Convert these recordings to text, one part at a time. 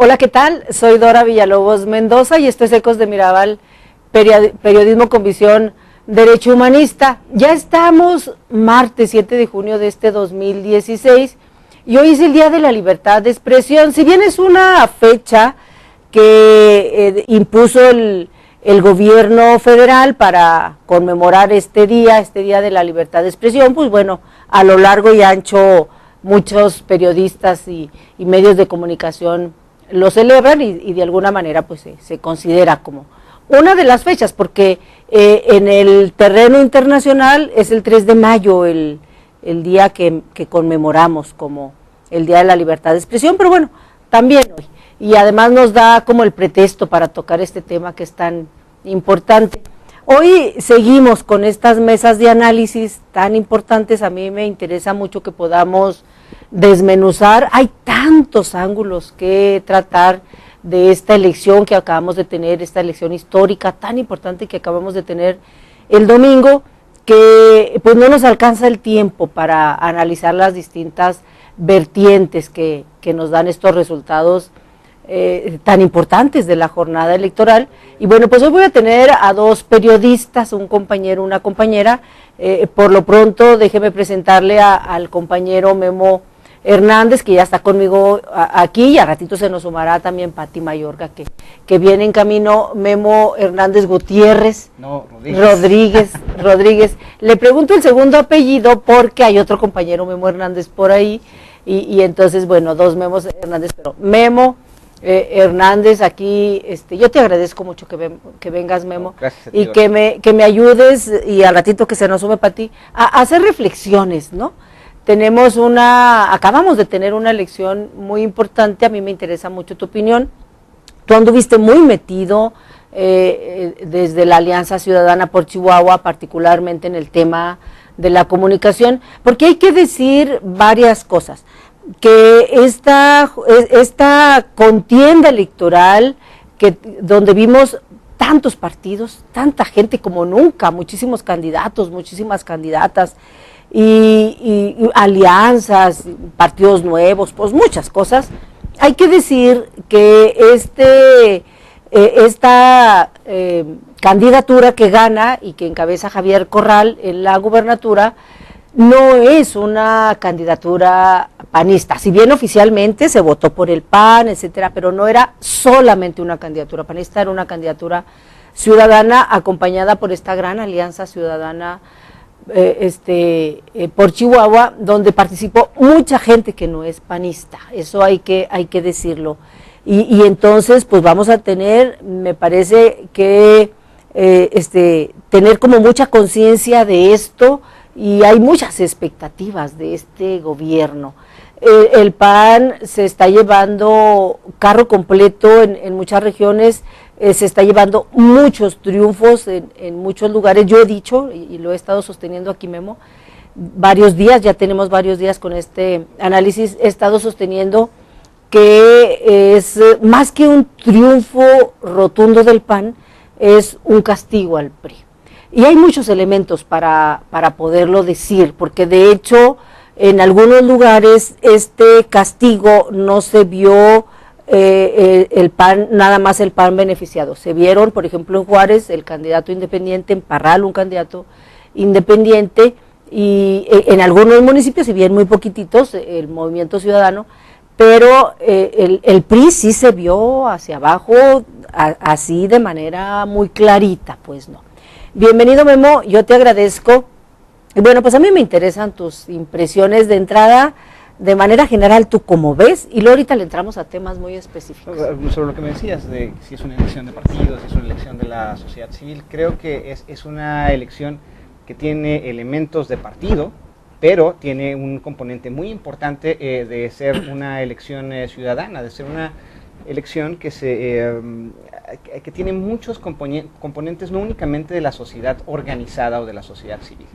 Hola, ¿qué tal? Soy Dora Villalobos Mendoza y esto es Ecos de Mirabal, periodismo con visión derecho humanista. Ya estamos martes 7 de junio de este 2016 y hoy es el Día de la Libertad de Expresión. Si bien es una fecha que impuso el gobierno federal para conmemorar este día de la libertad de expresión, pues bueno, a lo largo y ancho muchos periodistas y medios de comunicación lo celebran y de alguna manera pues se considera como una de las fechas, porque en el terreno internacional es el 3 de mayo el día que conmemoramos como el Día de la Libertad de Expresión, pero bueno, también hoy, y además nos da como el pretexto para tocar este tema que es tan importante. Hoy seguimos con estas mesas de análisis tan importantes. A mí me interesa mucho que podamos desmenuzar, hay tantos ángulos que tratar de esta elección que acabamos de tener, esta elección histórica tan importante que acabamos de tener el domingo, que pues no nos alcanza el tiempo para analizar las distintas vertientes que nos dan estos resultados tan importantes de la jornada electoral. Y bueno, pues hoy voy a tener a dos periodistas, un compañero, una compañera. Por lo pronto déjeme presentarle al compañero Memo Hernández, que ya está conmigo aquí, y a ratito se nos sumará también Pati Mayorga, que viene en camino. Memo Hernández Gutiérrez. No, Rodríguez. Le pregunto el segundo apellido porque hay otro compañero Memo Hernández por ahí, y entonces, bueno, dos Memos Hernández, pero Memo Hernández aquí. Yo te agradezco mucho que vengas, Memo, gracias a ti, y que me ayudes, y al ratito que se nos sume Pati, a hacer reflexiones, ¿no? Acabamos de tener una elección muy importante. A mí me interesa mucho tu opinión. Tú anduviste muy metido desde la Alianza Ciudadana por Chihuahua, particularmente en el tema de la comunicación, porque hay que decir varias cosas, que esta contienda electoral, donde vimos tantos partidos, tanta gente como nunca, muchísimos candidatos, muchísimas candidatas, y alianzas, partidos nuevos, pues muchas cosas. Hay que decir que esta candidatura que gana y que encabeza Javier Corral en la gubernatura no es una candidatura panista, si bien oficialmente se votó por el PAN, etcétera, pero no era solamente una candidatura panista, era una candidatura ciudadana acompañada por esta gran alianza ciudadana por Chihuahua, donde participó mucha gente que no es panista. Eso hay que decirlo, y entonces pues vamos a tener, me parece que tener como mucha conciencia de esto, y hay muchas expectativas de este gobierno. El PAN se está llevando carro completo en muchas regiones, se está llevando muchos triunfos en muchos lugares. Yo he dicho, y lo he estado sosteniendo aquí, Memo, varios días, ya tenemos varios días con este análisis, he estado sosteniendo que es más que un triunfo rotundo del PAN, es un castigo al PRI. Y hay muchos elementos para poderlo decir, porque de hecho en algunos lugares este castigo no se vio el PAN, nada más el PAN beneficiado. Se vieron, por ejemplo, en Juárez, el candidato independiente, en Parral, un candidato independiente, y en algunos municipios, si bien muy poquititos, el Movimiento Ciudadano, pero el PRI sí se vio hacia abajo, así de manera muy clarita, pues no. Bienvenido, Memo, yo te agradezco. Y bueno, pues a mí me interesan tus impresiones de entrada. De manera general, ¿tú cómo ves? Y luego ahorita le entramos a temas muy específicos. Sobre lo que me decías, de si es una elección de partidos, si es una elección de la sociedad civil, creo que es una elección que tiene elementos de partido, pero tiene un componente muy importante de ser una elección ciudadana, de ser una elección que tiene muchos componentes, no únicamente de la sociedad organizada o de la sociedad civil,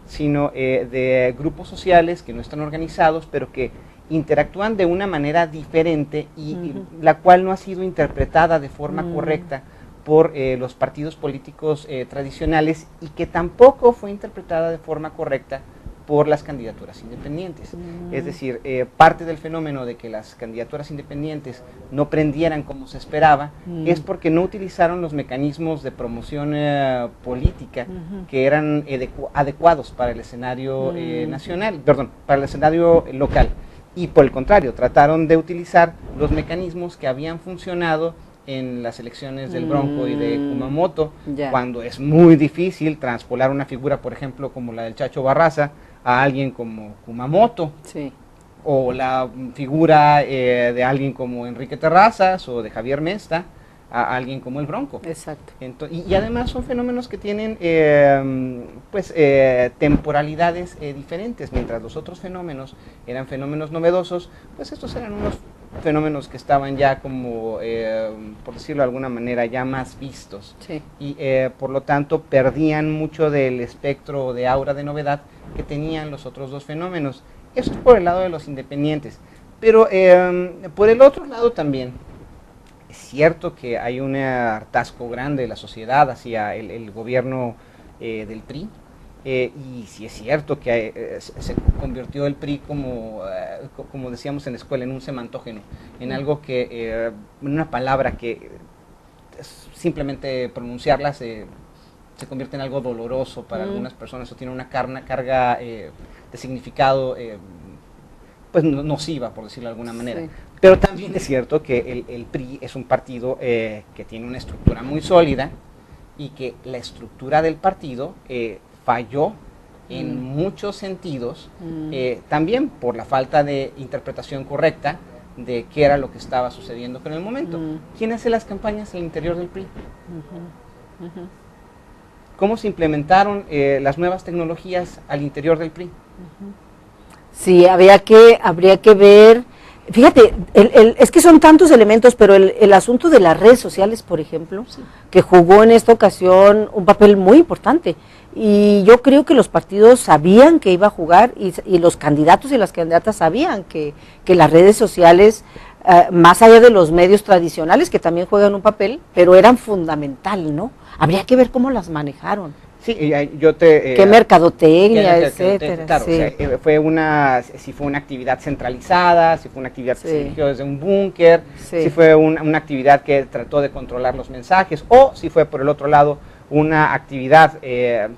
sino de grupos sociales que no están organizados, pero que interactúan de una manera diferente y la cual no ha sido interpretada de forma correcta por los partidos políticos tradicionales, y que tampoco fue interpretada de forma correcta por las candidaturas independientes. Es decir, parte del fenómeno de que las candidaturas independientes no prendieran como se esperaba es porque no utilizaron los mecanismos de promoción política que eran adecuados para el escenario nacional, perdón, para el escenario local. Y por el contrario, trataron de utilizar los mecanismos que habían funcionado en las elecciones del Bronco y de Kumamoto, cuando es muy difícil transpolar una figura, por ejemplo, como la del Chacho Barraza, a alguien como Kumamoto, o la figura de alguien como Enrique Terrazas o de Javier Mesta a alguien como el Bronco. Exacto. Y además son fenómenos que tienen temporalidades diferentes. Mientras los otros fenómenos eran fenómenos novedosos, pues estos eran unos fenómenos que estaban ya como, por decirlo de alguna manera, ya más vistos. Y por lo tanto perdían mucho del espectro de aura de novedad que tenían los otros dos fenómenos. Eso es por el lado de los independientes. Pero por el otro lado también, es cierto que hay un hartazgo grande de la sociedad hacia el gobierno del PRI, y sí es cierto que se convirtió el PRI como decíamos en la escuela, en un semantógeno, en algo que, en una palabra que simplemente pronunciarla se convierte en algo doloroso para algunas personas, o tiene una carga de significado pues nociva, por decirlo de alguna manera. Pero también es cierto que el PRI es un partido que tiene una estructura muy sólida, y que la estructura del partido falló en muchos sentidos, también por la falta de interpretación correcta de qué era lo que estaba sucediendo en el momento. ¿Quién hace las campañas al interior del PRI? ¿Cómo se implementaron las nuevas tecnologías al interior del PRI? Sí, habría que ver. Fíjate, es que son tantos elementos, pero el asunto de las redes sociales, por ejemplo, que jugó en esta ocasión un papel muy importante. Y yo creo que los partidos sabían que iba a jugar, y los candidatos y las candidatas sabían que las redes sociales, más allá de los medios tradicionales, que también juegan un papel, pero eran fundamental, ¿no? Habría que ver cómo las manejaron. Sí, yo te... qué mercadotecnia, etcétera. Claro, sí. O sea, si fue una actividad centralizada, si fue una actividad que se dirigió desde un búnker, si fue una actividad que trató de controlar los mensajes, o si fue por el otro lado una actividad,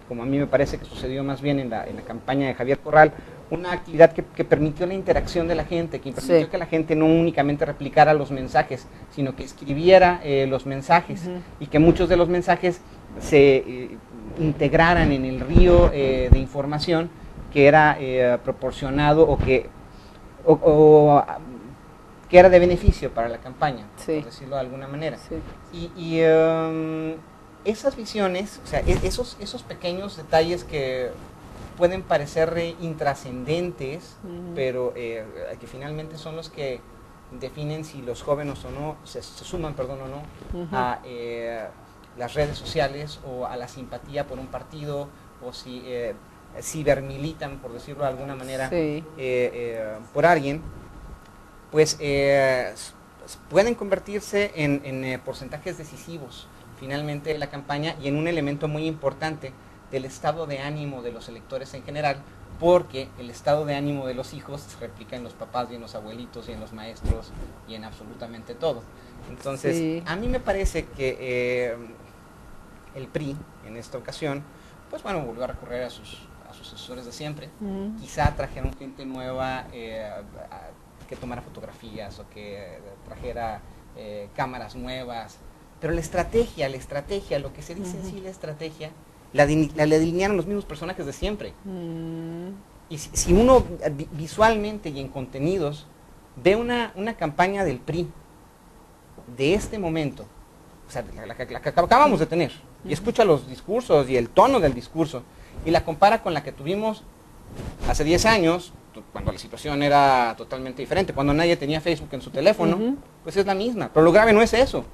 como a mí me parece que sucedió más bien en la campaña de Javier Corral, una actividad que permitió la interacción de la gente, que permitió que la gente no únicamente replicara los mensajes, sino que escribiera los mensajes, y que muchos de los mensajes se integraran en el río de información que era proporcionado o que era de beneficio para la campaña, por decirlo de alguna manera. Y esas visiones, o sea, esos pequeños detalles que pueden parecer intrascendentes, pero que finalmente son los que definen si los jóvenes o no se suman, perdón, o no, a las redes sociales, o a la simpatía por un partido, o si cibermilitan, por decirlo de alguna manera, por alguien, pues pueden convertirse en porcentajes decisivos finalmente de la campaña, y en un elemento muy importante del estado de ánimo de los electores en general, porque el estado de ánimo de los hijos se replica en los papás y en los abuelitos y en los maestros y en absolutamente todo. Entonces, a mí me parece que el PRI, en esta ocasión, pues bueno, volvió a recurrir a sus asesores de siempre. Quizá trajeron gente nueva que tomara fotografías, o que trajera cámaras nuevas, pero la estrategia, lo que se dice en sí, la estrategia, la delinearon los mismos personajes de siempre. Y si uno visualmente y en contenidos ve una campaña del PRI de este momento, o sea, la que acabamos de tener, y escucha los discursos y el tono del discurso, y la compara con la que tuvimos hace 10 años, cuando la situación era totalmente diferente, cuando nadie tenía Facebook en su teléfono, pues es la misma. Pero lo grave no es eso,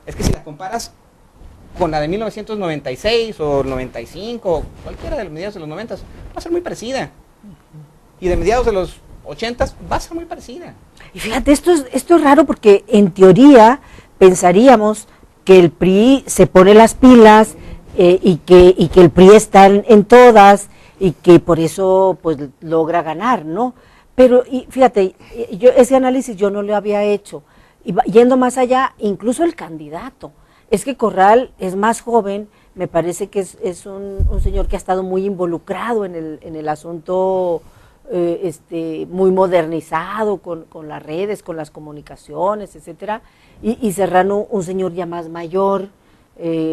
es que si la comparas con la de 1996 o 95, o cualquiera de los mediados de los 90, va a ser muy parecida. Y de mediados de los 80 va a ser muy parecida. Y fíjate, esto es raro, porque en teoría pensaríamos que el PRI se pone las pilas, y que el PRI está en todas, y que por eso pues logra ganar, ¿no? Pero y fíjate, yo ese análisis yo no lo había hecho, y yendo más allá, incluso el candidato, es que Corral es más joven, me parece que es un señor que ha estado muy involucrado en el asunto, muy modernizado con las redes, con las comunicaciones, etcétera, y Serrano, un señor ya más mayor,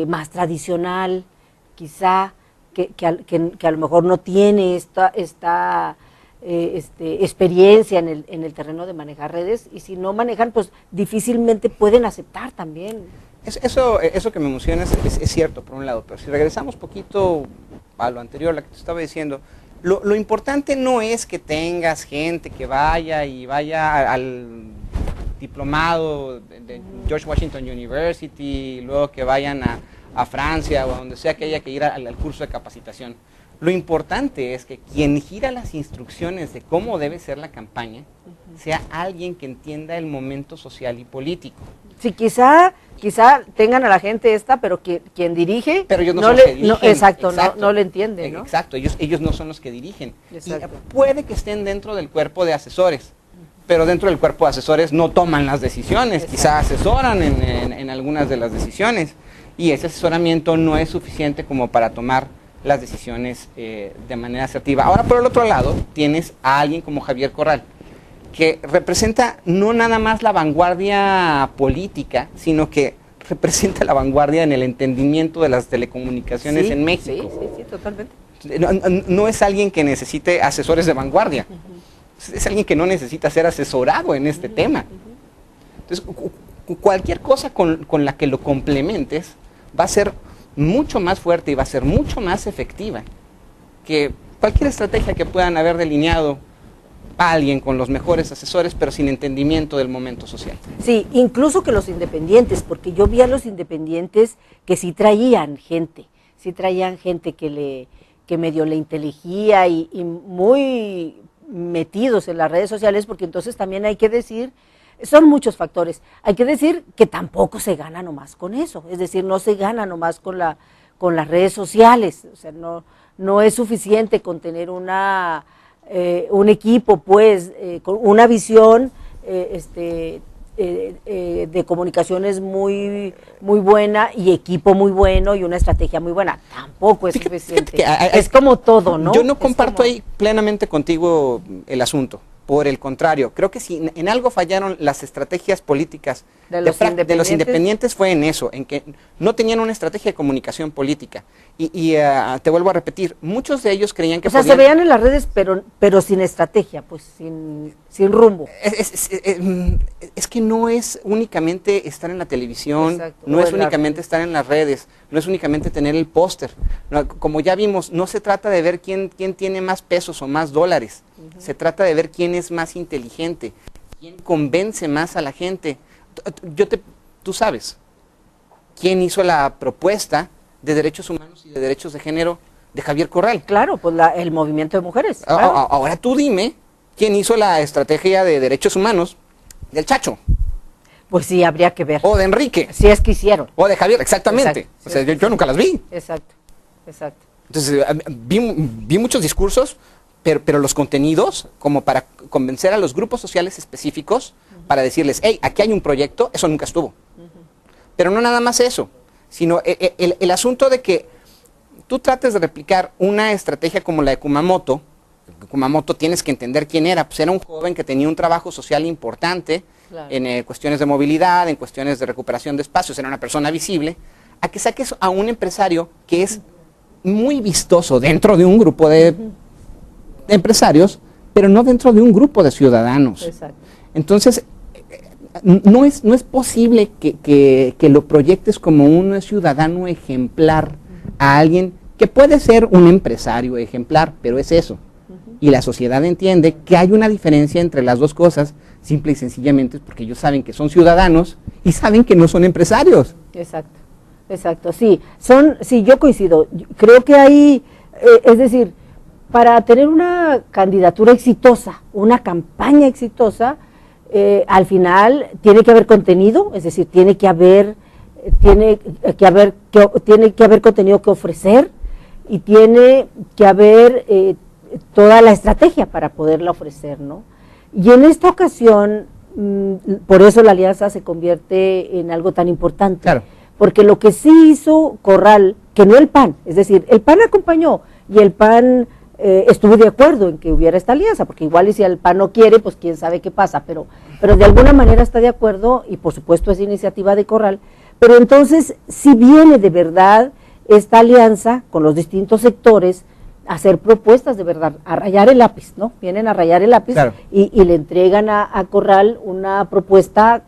más tradicional, quizá, que a lo mejor no tiene esta experiencia en el terreno de manejar redes, y si no manejan, pues difícilmente pueden aceptar también. Eso que me emocionas es cierto, por un lado, pero si regresamos poquito a lo anterior, la que te estaba diciendo, lo importante no es que tengas gente que vaya al diplomado de George Washington University, y luego que vayan a Francia o a donde sea que haya que ir al curso de capacitación. Lo importante es que quien gira las instrucciones de cómo debe ser la campaña sea alguien que entienda el momento social y político. Sí, quizá tengan a la gente pero quien dirige, pero ellos no son los que dirigen. Exacto. No le entienden, ¿no? Exacto, ellos no son los que dirigen. Exacto. Y puede que estén dentro del cuerpo de asesores, pero dentro del cuerpo de asesores no toman las decisiones, exacto, quizá asesoran en algunas de las decisiones, y ese asesoramiento no es suficiente como para tomar las decisiones de manera asertiva. Ahora, por el otro lado, tienes a alguien como Javier Corral, que representa no nada más la vanguardia política, sino que representa la vanguardia en el entendimiento de las telecomunicaciones en México. Sí, totalmente. No es alguien que necesite asesores de vanguardia, es alguien que no necesita ser asesorado en este tema. Entonces, cualquier cosa con la que lo complementes va a ser mucho más fuerte y va a ser mucho más efectiva que cualquier estrategia que puedan haber delineado a alguien con los mejores asesores, pero sin entendimiento del momento social. Sí, incluso que los independientes, porque yo vi a los independientes que sí traían gente que medio le inteligía y muy metidos en las redes sociales, porque entonces también hay que decir, son muchos factores, hay que decir que tampoco se gana nomás con eso, es decir, no se gana nomás con las redes sociales, o sea, no es suficiente con tener un equipo, pues, con una visión de comunicaciones muy buena y equipo muy bueno y una estrategia muy buena. Tampoco es suficiente. Es como todo, ¿no? Yo no comparto ahí plenamente contigo el asunto. Por el contrario, creo que si en algo fallaron las estrategias políticas de los independientes fue en eso, en que no tenían una estrategia de comunicación política. Y te vuelvo a repetir, muchos de ellos creían que se veían en las redes, pero sin estrategia, pues sin rumbo. Es que no es únicamente estar en la televisión, exacto, no es únicamente estar en las redes, no es únicamente tener el póster. No, como ya vimos, no se trata de ver quién tiene más pesos o más dólares. Se trata de ver quién es más inteligente, quién convence más a la gente. Tú sabes, quién hizo la propuesta de derechos humanos y de derechos de género de Javier Corral. Claro, pues el movimiento de mujeres. Claro. Ahora tú dime, ¿quién hizo la estrategia de derechos humanos del Chacho? Pues sí, habría que ver. O de Enrique. Si es que hicieron. O de Javier, exactamente. Exacto, o sea, yo nunca las vi. Exacto. Entonces, vi muchos discursos, pero los contenidos, como para convencer a los grupos sociales específicos, para decirles, hey, aquí hay un proyecto, eso nunca estuvo. Pero no nada más eso, sino el asunto de que tú trates de replicar una estrategia como la de Kumamoto. Kumamoto tienes que entender quién era, pues era un joven que tenía un trabajo social importante, claro, en cuestiones de movilidad, en cuestiones de recuperación de espacios, era una persona visible, a que saques a un empresario que es muy vistoso dentro de un grupo de empresarios, pero no dentro de un grupo de ciudadanos. Exacto. Entonces, no es posible que lo proyectes como un ciudadano ejemplar a alguien que puede ser un empresario ejemplar, pero es eso. Y la sociedad entiende que hay una diferencia entre las dos cosas, simple y sencillamente porque ellos saben que son ciudadanos y saben que no son empresarios. Exacto, sí, yo coincido, creo que hay, es decir, para tener una candidatura exitosa, una campaña exitosa, al final tiene que haber contenido, es decir, tiene que haber contenido que ofrecer, y tiene que haber toda la estrategia para poderla ofrecer, ¿no? Y en esta ocasión, por eso la alianza se convierte en algo tan importante, Claro. porque lo que sí hizo Corral, que no el PAN, es decir, el PAN acompañó y el PAN estuvo de acuerdo en que hubiera esta alianza, porque igual y si el PAN no quiere, pues quién sabe qué pasa, pero de alguna manera está de acuerdo y por supuesto es iniciativa de Corral, pero entonces si viene de verdad esta alianza con los distintos sectores a hacer propuestas de verdad, a rayar el lápiz, ¿no? Vienen a rayar el lápiz, claro, y le entregan a Corral una propuesta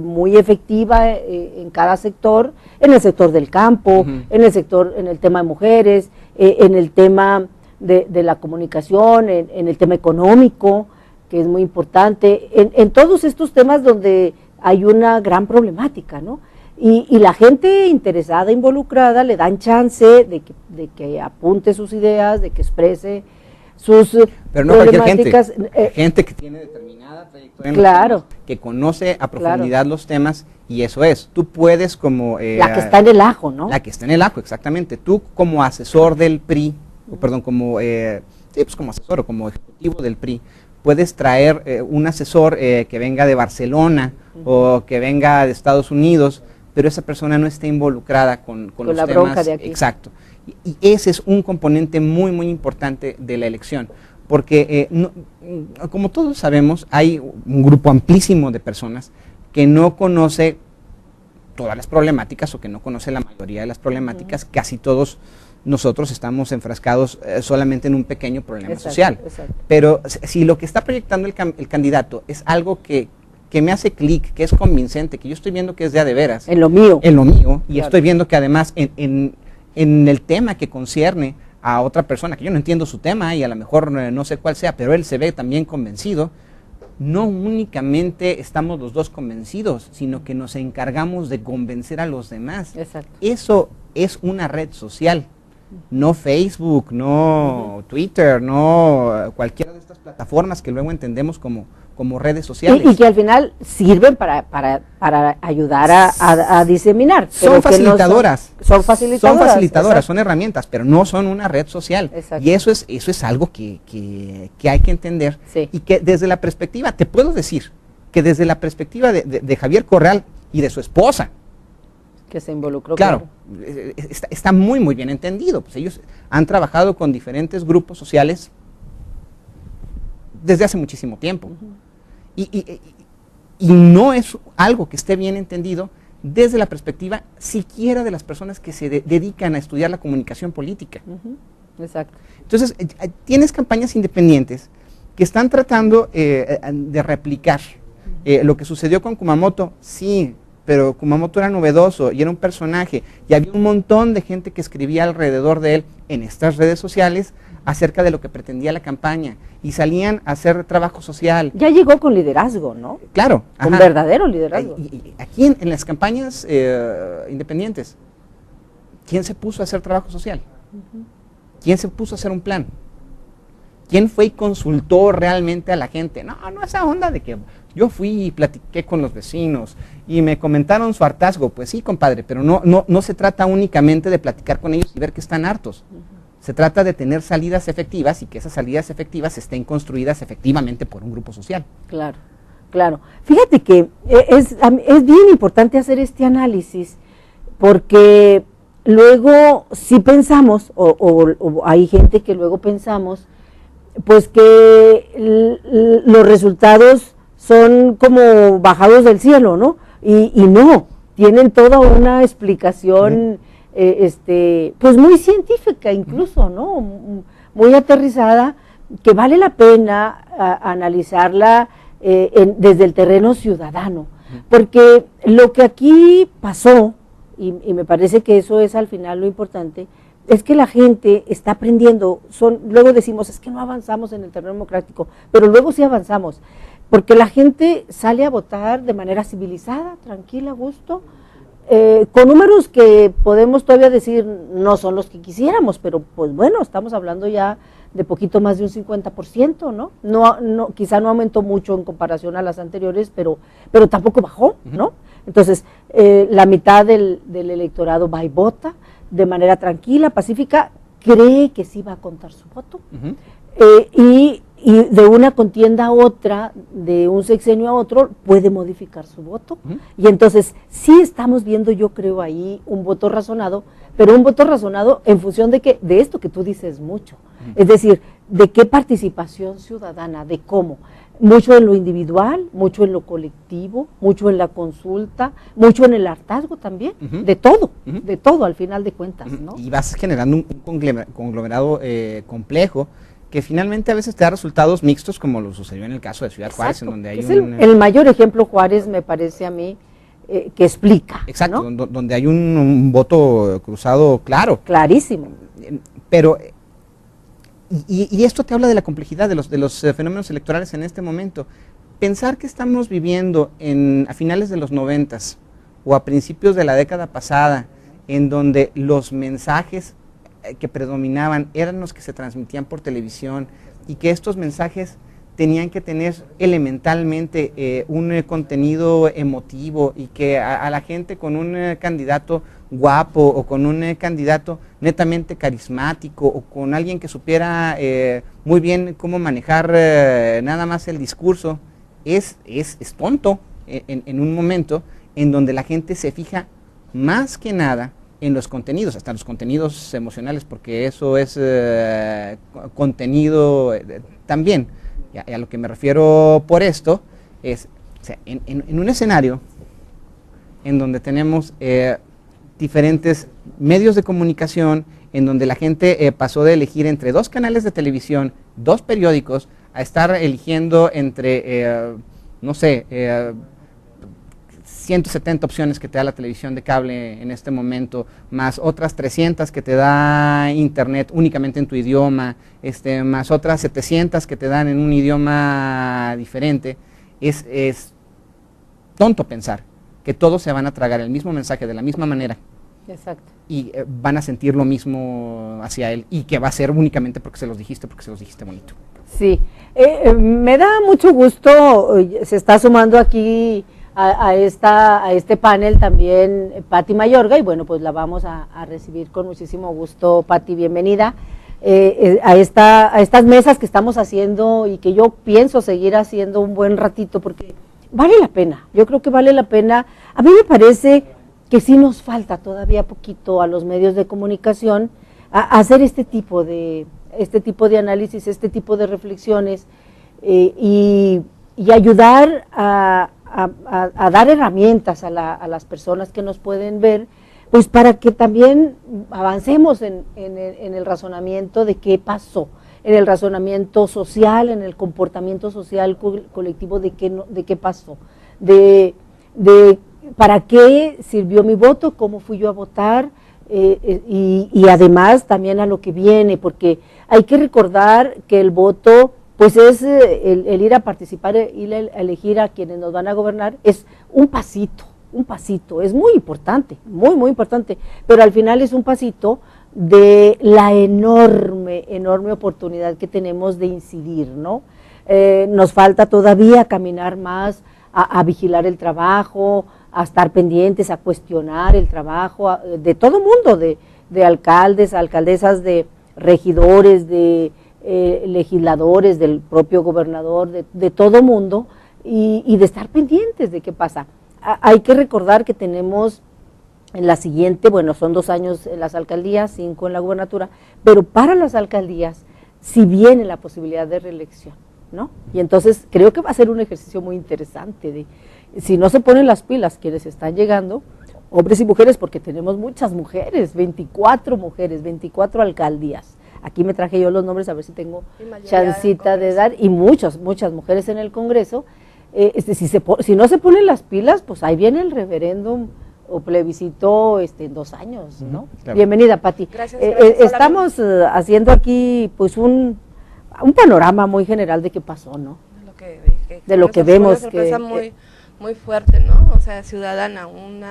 muy efectiva en cada sector, en el sector del campo, en el tema de mujeres, en el tema de la comunicación, en el tema económico, que es muy importante, en todos estos temas donde hay una gran problemática, ¿no? Y la gente interesada, involucrada, le dan chance de que apunte sus ideas, de que exprese sus pero no cualquier problemáticas. Gente que tiene determinada trayectoria, Claro, que conoce a profundidad los temas, y eso es, tú puedes como... la que está en el ajo, ¿no? La que está en el ajo, exactamente. Tú como asesor del PRI, perdón, como, sí, pues como asesor o como ejecutivo del PRI, puedes traer un asesor que venga de Barcelona o que venga de Estados Unidos, pero esa persona no está involucrada con los la temas. bronca de aquí. Exacto. Y ese es un componente muy, muy importante de la elección, porque como todos sabemos, hay un grupo amplísimo de personas que no conoce todas las problemáticas o que no conoce la mayoría de las problemáticas. Casi todos nosotros estamos enfrascados solamente en un pequeño problema social. Exacto. Pero si lo que está proyectando el candidato es algo que me hace clic, que es convincente, que yo estoy viendo que es de a de veras. En lo mío. En lo mío, y Claro. estoy viendo que además en el tema que concierne a otra persona, que yo no entiendo su tema y a lo mejor no sé cuál sea, pero él se ve también convencido, no únicamente estamos los dos convencidos, sino que nos encargamos de convencer a los demás. Exacto. Eso es una red social, no Facebook, no Twitter, no cualquiera de estas plataformas que luego entendemos como redes sociales. Y que al final sirven para ayudar a diseminar. Son facilitadoras. Son facilitadoras. Son facilitadoras, exacto. son herramientas, pero no son una red social. Exacto. Y eso es algo que hay que entender. Sí. Y que desde la perspectiva, te puedo decir, que desde la perspectiva de Javier Corral y de su esposa, Que se involucró. claro, está muy, muy bien entendido. Pues ellos han trabajado con diferentes grupos sociales desde hace muchísimo tiempo. Y no es algo que esté bien entendido desde la perspectiva siquiera de las personas que se dedican a estudiar la comunicación política. Exacto. Entonces, tienes campañas independientes que están tratando de replicar lo que sucedió con Kumamoto, sí, pero Kumamoto era novedoso y era un personaje, y había un montón de gente que escribía alrededor de él en estas redes sociales acerca de lo que pretendía la campaña, y salían a hacer trabajo social. Ya llegó con liderazgo, ¿no? Claro. Con ajá. verdadero liderazgo. Y aquí en las campañas independientes, ¿quién se puso a hacer trabajo social? ¿Quién se puso a hacer un plan? ¿Quién fue y consultó realmente a la gente? No esa onda de que yo fui y platiqué con los vecinos y me comentaron su hartazgo. Pues sí, compadre, pero no se trata únicamente de platicar con ellos y ver que están hartos. Se trata de tener salidas efectivas y que esas salidas efectivas estén construidas efectivamente por un grupo social. Claro, claro. Fíjate que es bien importante hacer este análisis, porque luego si pensamos, o hay gente que luego pensamos, pues que los resultados son como bajados del cielo, ¿no? Y no, tienen toda una explicación pues muy científica incluso, ¿no? Muy aterrizada, que vale la pena analizarla desde el terreno ciudadano, porque lo que aquí pasó, y me parece que eso es al final lo importante, es que la gente está aprendiendo. Luego decimos, es que no avanzamos en el terreno democrático, pero luego sí avanzamos, porque la gente sale a votar de manera civilizada, tranquila, a gusto, con números que podemos todavía decir no son los que quisiéramos, pero pues bueno, estamos hablando ya de poquito más de un 50%, ¿no? No, quizá no aumentó mucho en comparación a las anteriores, pero tampoco bajó, ¿no? Entonces, la mitad del electorado va y vota de manera tranquila, pacífica, cree que sí va a contar su voto, Ujú. y de una contienda a otra, de un sexenio a otro, puede modificar su voto. Ujú. Y entonces sí estamos viendo, yo creo, ahí un voto razonado, pero un voto razonado en función de esto que tú dices mucho. Es decir, de qué participación ciudadana, de cómo. Mucho en lo individual, mucho en lo colectivo, mucho en la consulta, mucho en el hartazgo también, Ujú. de todo al final de cuentas, ¿no? Y vas generando un conglomerado complejo, que finalmente a veces te da resultados mixtos, como lo sucedió en el caso de Ciudad Juárez, en donde hay es el mayor ejemplo, Juárez, me parece a mí, que explica. Exacto, ¿no? donde hay un voto cruzado claro. Clarísimo. Pero, y esto te habla de la complejidad de los fenómenos electorales en este momento. Pensar que estamos viviendo a finales de los 90s o a principios de la década pasada, en donde los mensajes que predominaban eran los que se transmitían por televisión, y que estos mensajes tenían que tener elementalmente un contenido emotivo, y que a la gente con un candidato guapo o con un candidato netamente carismático o con alguien que supiera muy bien cómo manejar nada más el discurso, es tonto en un momento en donde la gente se fija más que nada en los contenidos, hasta los contenidos emocionales, porque eso es contenido también. Y a lo que me refiero por esto es, o sea, en un escenario en donde tenemos diferentes medios de comunicación, en donde la gente pasó de elegir entre 2 canales de televisión, 2 periódicos, a estar eligiendo entre, no sé, 170 opciones que te da la televisión de cable en este momento, más otras 300 que te da internet únicamente en tu idioma, más otras 700 que te dan en un idioma diferente. Es tonto pensar que todos se van a tragar el mismo mensaje de la misma manera. Exacto. Y van a sentir lo mismo hacia él, y que va a ser únicamente porque se los dijiste bonito. Sí, me da mucho gusto, se está sumando aquí a este panel también Pati Mayorga, y bueno, pues la vamos a recibir con muchísimo gusto. Pati, bienvenida a estas mesas que estamos haciendo y que yo pienso seguir haciendo un buen ratito, porque vale la pena, yo creo que vale la pena. A mí me parece que sí nos falta todavía poquito a los medios de comunicación a hacer este tipo de análisis, este tipo de reflexiones, y ayudar a dar herramientas a las personas que nos pueden ver, pues para que también avancemos en el razonamiento de qué pasó, en el razonamiento social, en el comportamiento social colectivo de qué pasó, de para qué sirvió mi voto, cómo fui yo a votar, y además también a lo que viene, porque hay que recordar que el voto, pues es el ir a participar, ir a elegir a quienes nos van a gobernar, es un pasito, es muy importante, muy importante, pero al final es un pasito de la enorme oportunidad que tenemos de incidir, ¿no? Nos falta todavía caminar más, a vigilar el trabajo, a estar pendientes, a cuestionar el trabajo de todo mundo, de alcaldes, alcaldesas, de regidores, de legisladores, del propio gobernador, de todo mundo, y de estar pendientes de qué pasa. Hay que recordar que tenemos en la siguiente, bueno, son 2 años en las alcaldías, 5 en la gubernatura, pero para las alcaldías sí viene la posibilidad de reelección, ¿no? Y entonces creo que va a ser un ejercicio muy interesante de, si no se ponen las pilas quienes están llegando, hombres y mujeres, porque tenemos muchas mujeres, 24 alcaldías. Aquí me traje yo los nombres a ver si tengo chancita de dar, y muchas mujeres en el Congreso. Si no se ponen las pilas, pues ahí viene el referéndum o plebiscito en 2 años, ¿no? Claro. Bienvenida, Pati. Gracias. Estamos haciendo aquí pues un panorama muy general de qué pasó, ¿no? De lo que vemos. Una sorpresa muy fuerte, ¿no? O sea, ciudadana, un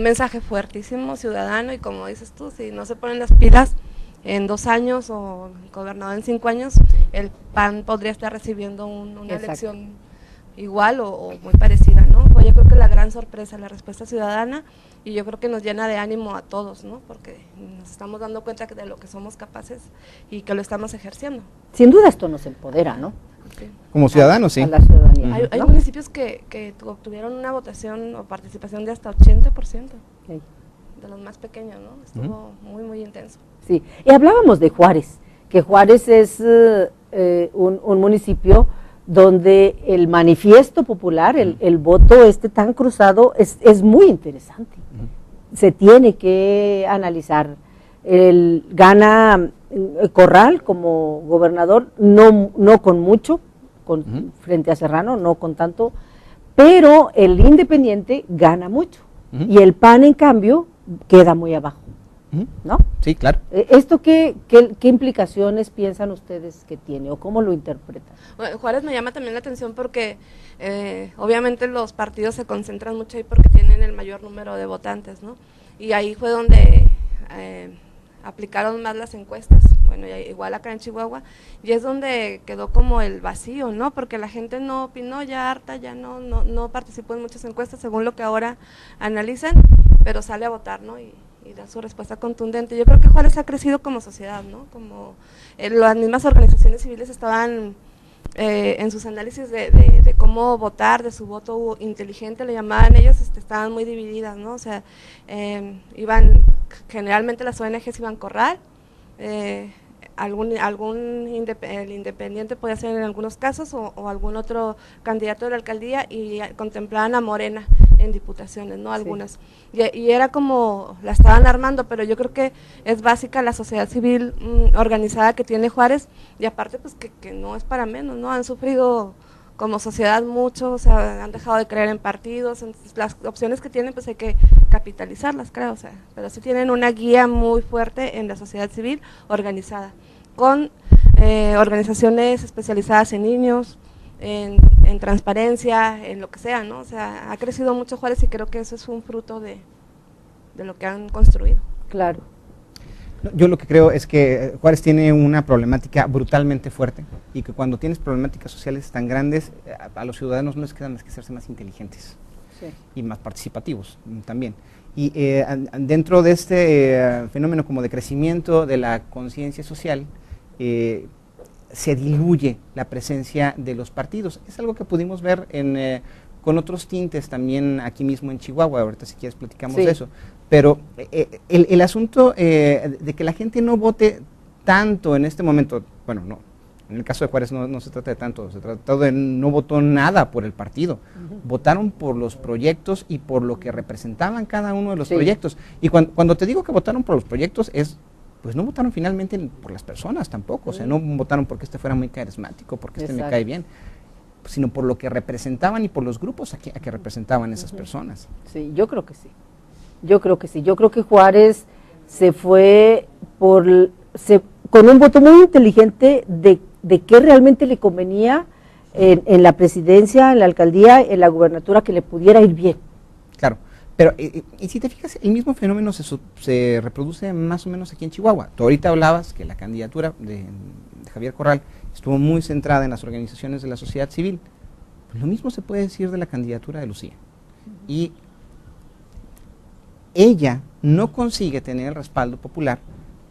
mensaje fuertísimo, ciudadano, y como dices tú, si no se ponen las pilas, en 2 años o gobernador en 5 años, el PAN podría estar recibiendo una elección igual o muy parecida, ¿no? Fue yo creo que la gran sorpresa, la respuesta ciudadana, y yo creo que nos llena de ánimo a todos, ¿no? Porque nos estamos dando cuenta de lo que somos capaces y que lo estamos ejerciendo. Sin duda esto nos empodera, ¿no? Sí. Como ciudadanos, sí. A la ciudadanía. Hay ¿no? municipios que obtuvieron una votación o participación de hasta 80%, Sí. de los más pequeños, ¿no? Estuvo muy, muy intenso. Sí, y hablábamos de Juárez, que Juárez es un municipio donde el manifiesto popular, el voto tan cruzado, es muy interesante. Se tiene que analizar. Gana Corral como gobernador, no con mucho, frente a Serrano, no con tanto, pero el independiente gana mucho. Y el PAN, en cambio, queda muy abajo. ¿No? Sí, claro. ¿Esto qué implicaciones piensan ustedes que tiene o cómo lo interpretan? Bueno, Juárez me llama también la atención porque obviamente los partidos se concentran mucho ahí porque tienen el mayor número de votantes, ¿no? Y ahí fue donde aplicaron más las encuestas, bueno, igual acá en Chihuahua, y es donde quedó como el vacío, ¿no? Porque la gente no opinó, ya harta, ya no participó en muchas encuestas según lo que ahora analizan, pero sale a votar, ¿no? Y da su respuesta contundente. Yo creo que Juárez ha crecido como sociedad, ¿no? Como las mismas organizaciones civiles estaban en sus análisis de cómo votar, de su voto inteligente, le llamaban ellos, estaban muy divididas, ¿no? O sea, generalmente las ONGs iban Corral, el independiente podía ser en algunos casos o algún otro candidato de la alcaldía y contemplaban a Morena en diputaciones, ¿no? Algunas. Sí. Y era como la estaban armando, pero yo creo que es básica la sociedad civil organizada que tiene Juárez y aparte pues que no es para menos, ¿no? Han sufrido como sociedad mucho, o sea, han dejado de creer en partidos, entonces las opciones que tienen pues hay que capitalizarlas, creo, o sea, pero sí tienen una guía muy fuerte en la sociedad civil organizada, con organizaciones especializadas en niños, en transparencia, en lo que sea, ¿no? O sea, ha crecido mucho Juárez y creo que eso es un fruto de lo que han construido. Claro. Yo lo que creo es que Juárez tiene una problemática brutalmente fuerte y que cuando tienes problemáticas sociales tan grandes, a los ciudadanos no les queda más que hacerse más inteligentes y más participativos también. Y dentro de este fenómeno como de crecimiento de la conciencia social, se diluye la presencia de los partidos. Es algo que pudimos ver con otros tintes también aquí mismo en Chihuahua, ahorita si quieres platicamos de eso, pero el asunto de que la gente no vote tanto en este momento, bueno, no, en el caso de Juárez no se trata de tanto, se trata de no votó nada por el partido, votaron por los proyectos y por lo que representaban cada uno de los proyectos, y cuando te digo que votaron por los proyectos pues no votaron finalmente por las personas tampoco, o sea, no votaron porque fuera muy carismático, porque me cae bien, sino por lo que representaban y por los grupos a que representaban esas personas. Sí, yo creo que sí. Yo creo que sí. Yo creo que Juárez se fue con un voto muy inteligente de qué realmente le convenía en la presidencia, en la alcaldía, en la gubernatura, que le pudiera ir bien. Claro. Pero, y si te fijas, el mismo fenómeno se reproduce más o menos aquí en Chihuahua. Tú ahorita hablabas que la candidatura de Javier Corral estuvo muy centrada en las organizaciones de la sociedad civil. Pues lo mismo se puede decir de la candidatura de Lucía. Y ella no consigue tener el respaldo popular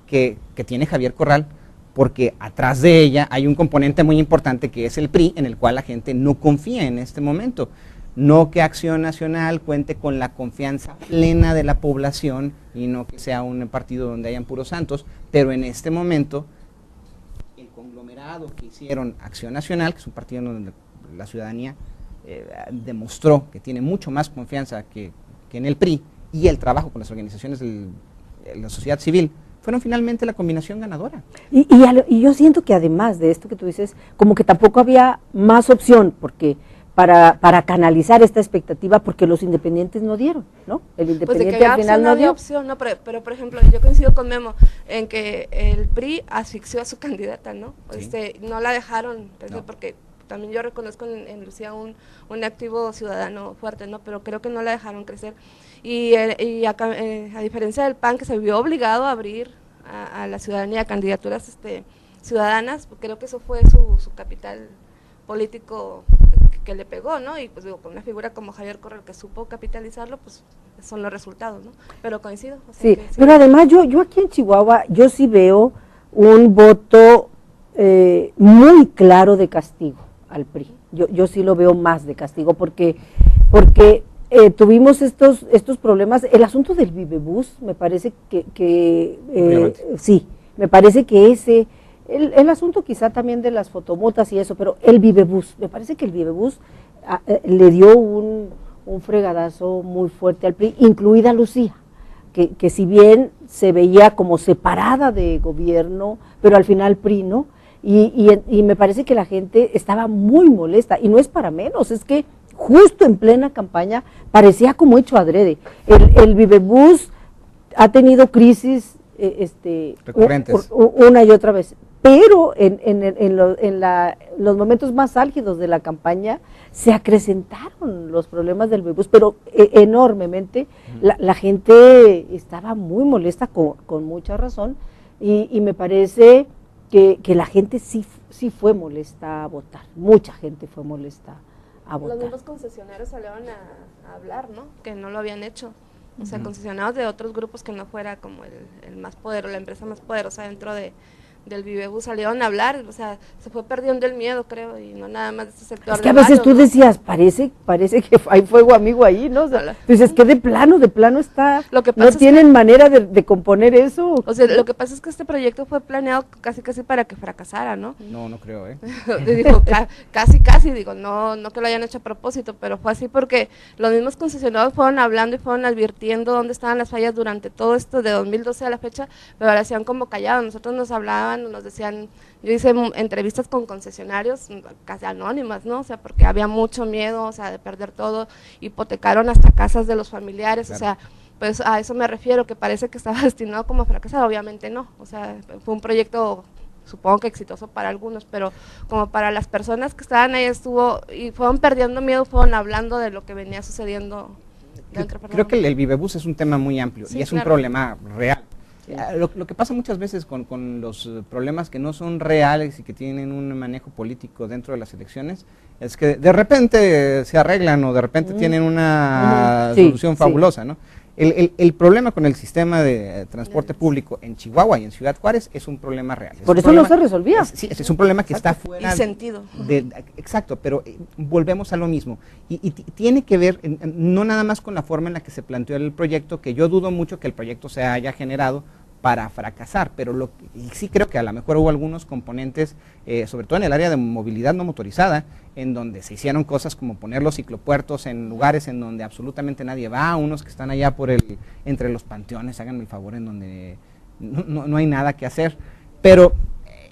que tiene Javier Corral, porque atrás de ella hay un componente muy importante que es el PRI, en el cual la gente no confía en este momento. No que Acción Nacional cuente con la confianza plena de la población y no que sea un partido donde hayan puros santos, pero en este momento el conglomerado que hicieron Acción Nacional, que es un partido donde la ciudadanía demostró que tiene mucho más confianza que en el PRI, y el trabajo con las organizaciones de la sociedad civil, fueron finalmente la combinación ganadora. Y yo siento que además de esto que tú dices, como que tampoco había más opción, porque para canalizar esta expectativa, porque los independientes no dieron, ¿no? El independiente pues al final no dio. Opción, ¿no? Pero por ejemplo, yo coincido con Memo en que el PRI asfixió a su candidata, ¿no? Sí. No la dejaron crecer, no. Porque también yo reconozco en Lucía un activo ciudadano fuerte, ¿no? Pero creo que no la dejaron crecer. Y a diferencia del PAN, que se vio obligado a abrir a la ciudadanía candidaturas ciudadanas, creo que eso fue su capital político que le pegó, ¿no? Y pues digo, con una figura como Javier Corral que supo capitalizarlo, pues son los resultados, ¿no? Pero coincido. O sea, sí, que pero además yo aquí en Chihuahua, yo sí veo un voto muy claro de castigo al PRI. Yo sí lo veo más de castigo porque tuvimos estos problemas. El asunto del Vivebús me parece sí, me parece que el asunto quizá también de las fotomotas y eso, pero el Vivebús, me parece que el Vivebús le dio un fregadazo muy fuerte al PRI, incluida Lucía, que si bien se veía como separada de gobierno, pero al final PRI, ¿no? Y me parece que la gente estaba muy molesta, y no es para menos, es que justo en plena campaña parecía como hecho adrede. El Vivebús ha tenido crisis recurrentes una y otra vez, pero en los momentos más álgidos de la campaña se acrecentaron los problemas del Vivebús, pero enormemente. La gente estaba muy molesta con mucha razón, y me parece que la gente sí fue molesta a votar, mucha gente fue molesta a votar. Los mismos concesionarios salieron a hablar, ¿no? Que no lo habían hecho. O sea, concesionados de otros grupos que no fuera como el más poderoso, la empresa más poderosa dentro del Vivebús, salieron a hablar. O sea, se fue perdiendo el miedo, creo, y no nada más de este sector. Es que a veces tú decías, parece que hay fuego amigo ahí, ¿no? O sea, tú dices que de plano está, lo que pasa no tienen manera de componer eso. O sea, lo que pasa es que este proyecto fue planeado casi para que fracasara, ¿no? No creo, Digo, casi, digo, no que lo hayan hecho a propósito, pero fue así porque los mismos concesionarios fueron hablando y fueron advirtiendo dónde estaban las fallas durante todo esto de 2012 a la fecha, pero ahora hacían como callados. Nosotros nos hablaban, nos decían, yo hice entrevistas con concesionarios casi anónimas, ¿no? O sea, porque había mucho miedo, o sea, de perder todo, hipotecaron hasta casas de los familiares, claro. O sea, pues a eso me refiero, que parece que estaba destinado como a fracasar, obviamente no, o sea, fue un proyecto supongo que exitoso para algunos, pero como para las personas que estaban ahí estuvo, y fueron perdiendo miedo, fueron hablando de lo que venía sucediendo dentro. Creo que el Vivebús es un tema muy amplio, sí, y es claro. Un problema real. Sí. Lo que pasa muchas veces con los problemas que no son reales y que tienen un manejo político dentro de las elecciones, es que de repente se arreglan o de repente tienen una solución fabulosa, ¿no? El problema con el sistema de transporte público en Chihuahua y en Ciudad Juárez es un problema real. Por eso no se resolvía. Sí, es un problema que está fuera. Y sentido. Exacto, pero volvemos a lo mismo. Y tiene que ver no nada más con la forma en la que se planteó el proyecto, que yo dudo mucho que el proyecto se haya generado para fracasar, pero sí creo que a lo mejor hubo algunos componentes, sobre todo en el área de movilidad no motorizada, en donde se hicieron cosas como poner los ciclopuertos en lugares en donde absolutamente nadie va, unos que están allá entre los panteones, háganme el favor, en donde no hay nada que hacer, pero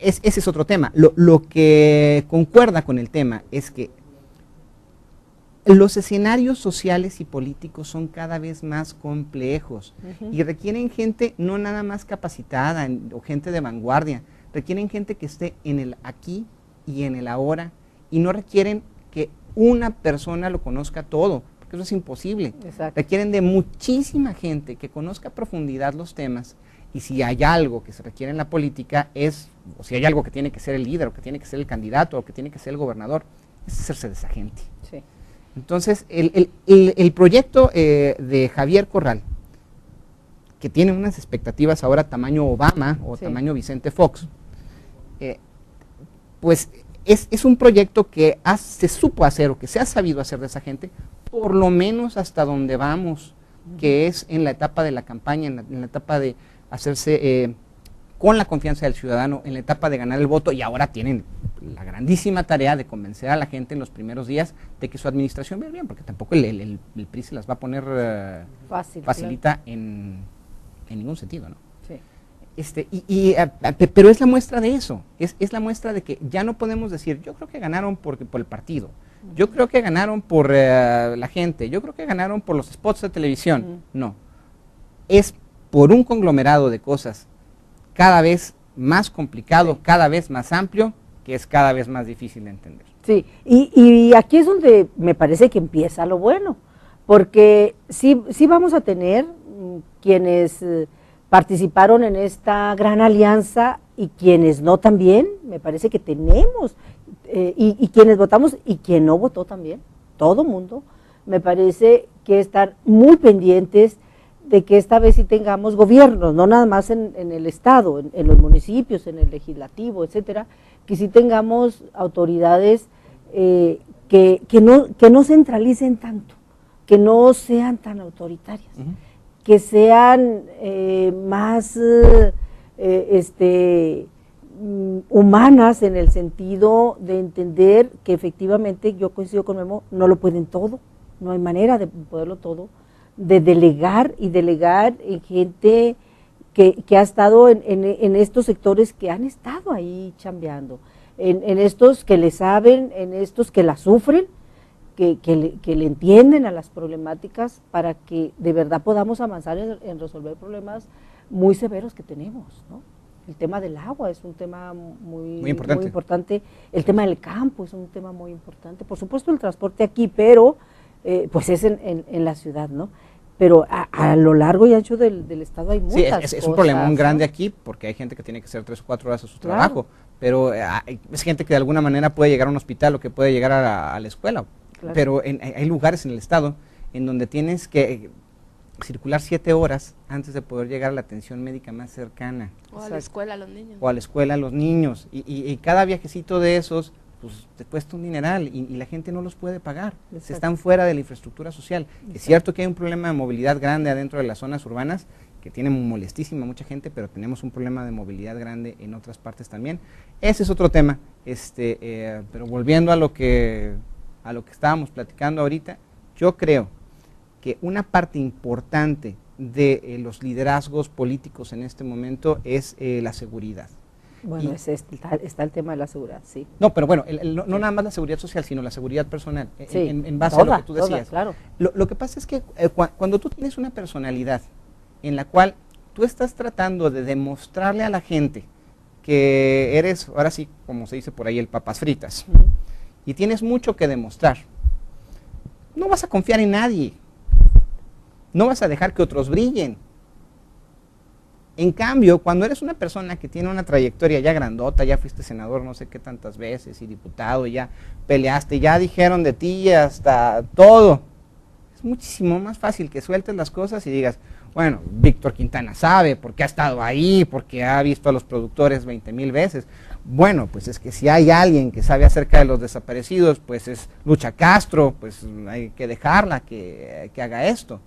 ese es otro tema. Lo que concuerda con el tema es que los escenarios sociales y políticos son cada vez más complejos y requieren gente no nada más capacitada o gente de vanguardia, requieren gente que esté en el aquí y en el ahora, y no requieren que una persona lo conozca todo, porque eso es imposible. Exacto. Requieren de muchísima gente que conozca a profundidad los temas, y si hay algo que se requiere en la política o si hay algo que tiene que ser el líder, o que tiene que ser el candidato, o que tiene que ser el gobernador, es hacerse de esa gente. Sí. Entonces, el proyecto de Javier Corral, que tiene unas expectativas ahora tamaño Obama o tamaño Vicente Fox, pues es un proyecto que se supo hacer o que se ha sabido hacer de esa gente, por lo menos hasta donde vamos, que es en la etapa de la campaña, en la etapa de hacerse con la confianza del ciudadano, en la etapa de ganar el voto, y ahora tienen la grandísima tarea de convencer a la gente en los primeros días de que su administración va bien, porque tampoco el PRI se las va a poner facilita claro. en ningún sentido, ¿no? Sí. Pero es la muestra de eso, es la muestra de que ya no podemos decir, yo creo que ganaron por el partido, yo creo que ganaron por la gente, yo creo que ganaron por los spots de televisión, no, es por un conglomerado de cosas cada vez más complicado, cada vez más amplio, que es cada vez más difícil de entender. Sí, y aquí es donde me parece que empieza lo bueno, porque sí vamos a tener quienes participaron en esta gran alianza y quienes no también, me parece que tenemos y quienes votamos y quien no votó también, todo mundo, me parece que estar muy pendientes de que esta vez sí tengamos gobiernos, no nada más en el Estado, en los municipios, en el legislativo, etcétera, que sí tengamos autoridades que no centralicen tanto, que no sean tan autoritarias, que sean más humanas en el sentido de entender que efectivamente, yo coincido con Memo, no lo pueden todo, no hay manera de poderlo todo, de delegar en gente que ha estado en estos sectores que han estado ahí chambeando, en estos que le saben, en estos que la sufren, que le entienden a las problemáticas para que de verdad podamos avanzar en resolver problemas muy severos que tenemos, ¿no? El tema del agua es un tema muy importante, el tema del campo es un tema muy importante, por supuesto el transporte aquí, pero pues es en la ciudad, ¿no? Pero a lo largo y ancho del estado hay muchas cosas. Es un problema muy grande, ¿no? Aquí, porque hay gente que tiene que hacer 3 o 4 horas a su trabajo, pero es gente que de alguna manera puede llegar a un hospital o que puede llegar a la escuela, pero hay lugares en el estado en donde tienes que circular 7 horas antes de poder llegar a la atención médica más cercana. O a la escuela a los niños. O a la escuela a los niños, y cada viajecito de esos pues te cuesta un dineral y la gente no los puede pagar. Exacto. Se están fuera de la infraestructura social. Exacto. Es cierto que hay un problema de movilidad grande adentro de las zonas urbanas, que tiene molestísima mucha gente, pero tenemos un problema de movilidad grande en otras partes también. Ese es otro tema, pero volviendo a lo que estábamos platicando ahorita, yo creo que una parte importante de los liderazgos políticos en este momento es la seguridad. Bueno, está el tema de la seguridad, sí. No, pero bueno, no nada más la seguridad social, sino la seguridad personal, sí, en base a lo que tú decías. Claro. Lo que pasa es que cuando tú tienes una personalidad en la cual tú estás tratando de demostrarle a la gente que eres, ahora sí, como se dice por ahí, el papas fritas, y tienes mucho que demostrar, no vas a confiar en nadie, no vas a dejar que otros brillen. En cambio, cuando eres una persona que tiene una trayectoria ya grandota, ya fuiste senador no sé qué tantas veces y diputado, y ya peleaste, ya dijeron de ti hasta todo, es muchísimo más fácil que sueltes las cosas y digas, bueno, Víctor Quintana sabe, porque ha estado ahí, porque ha visto a los productores 20,000 veces. Bueno, pues es que si hay alguien que sabe acerca de los desaparecidos, pues es Lucha Castro, pues hay que dejarla que haga esto.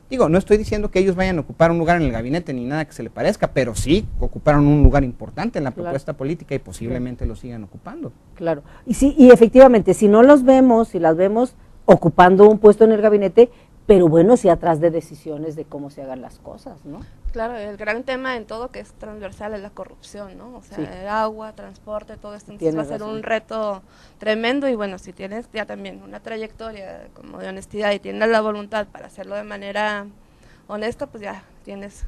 Digo, no estoy diciendo que ellos vayan a ocupar un lugar en el gabinete ni nada que se le parezca, pero sí ocuparon un lugar importante en la propuesta política y posiblemente lo sigan ocupando. Claro, y efectivamente, si no los vemos, si las vemos ocupando un puesto en el gabinete, pero bueno, sí atrás de decisiones de cómo se hagan las cosas, ¿no? Claro, el gran tema en todo que es transversal es la corrupción, ¿no? O sea, sí. El agua, transporte, todo esto, entonces va a ser un reto tremendo, y bueno, si tienes ya también una trayectoria como de honestidad y tienes la voluntad para hacerlo de manera honesta, pues ya tienes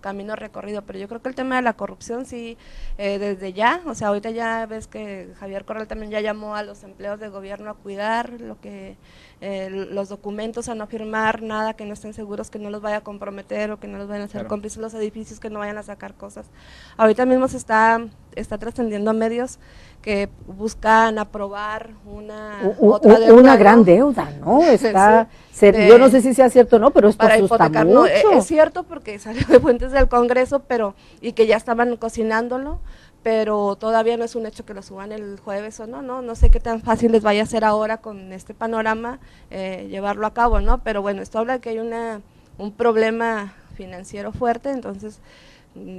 camino recorrido, pero yo creo que el tema de la corrupción sí, desde ya, o sea, ahorita ya ves que Javier Corral también ya llamó a los empleados de gobierno a cuidar los documentos, a no firmar nada que no estén seguros, que no los vaya a comprometer o que no los vayan a hacer cómplices los edificios, que no vayan a sacar cosas. Ahorita mismo se está trascendiendo a medios que buscan aprobar otra deuda, una gran deuda, ¿no? Está yo no sé si sea cierto o no, pero esto para asusta hipotecar, mucho. No, es cierto porque salió de fuentes del Congreso, y que ya estaban cocinándolo, pero todavía no es un hecho que lo suban el jueves o no sé qué tan fácil les vaya a ser ahora con este panorama llevarlo a cabo, ¿no? Pero bueno, esto habla de que hay un problema financiero fuerte, entonces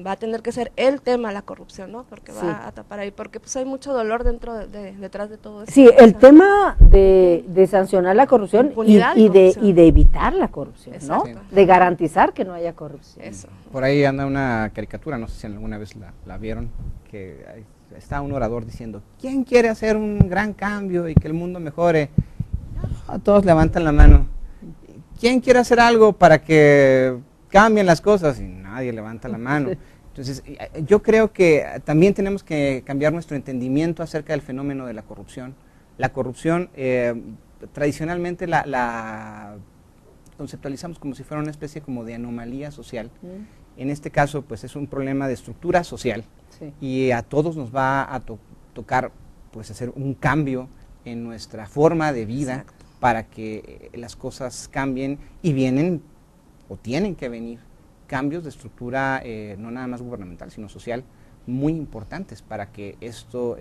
va a tener que ser el tema la corrupción, ¿no? Porque va a tapar ahí, porque pues hay mucho dolor detrás de todo eso. Sí, el tema de sancionar la corrupción y de evitar la corrupción, exacto, ¿no? De garantizar que no haya corrupción. Eso. Por ahí anda una caricatura, no sé si alguna vez la vieron, que está un orador diciendo, ¿quién quiere hacer un gran cambio y que el mundo mejore? A todos levantan la mano. ¿Quién quiere hacer algo para que cambien las cosas? Y nadie levanta la mano. Entonces, yo creo que también tenemos que cambiar nuestro entendimiento acerca del fenómeno de la corrupción. La corrupción, tradicionalmente la conceptualizamos como si fuera una especie como de anomalía social. En este caso, pues es un problema de estructura social, y a todos nos va a tocar pues hacer un cambio en nuestra forma de vida. Exacto. Para que las cosas cambien, y vienen o tienen que venir cambios de estructura, no nada más gubernamental, sino social, muy importantes para que esto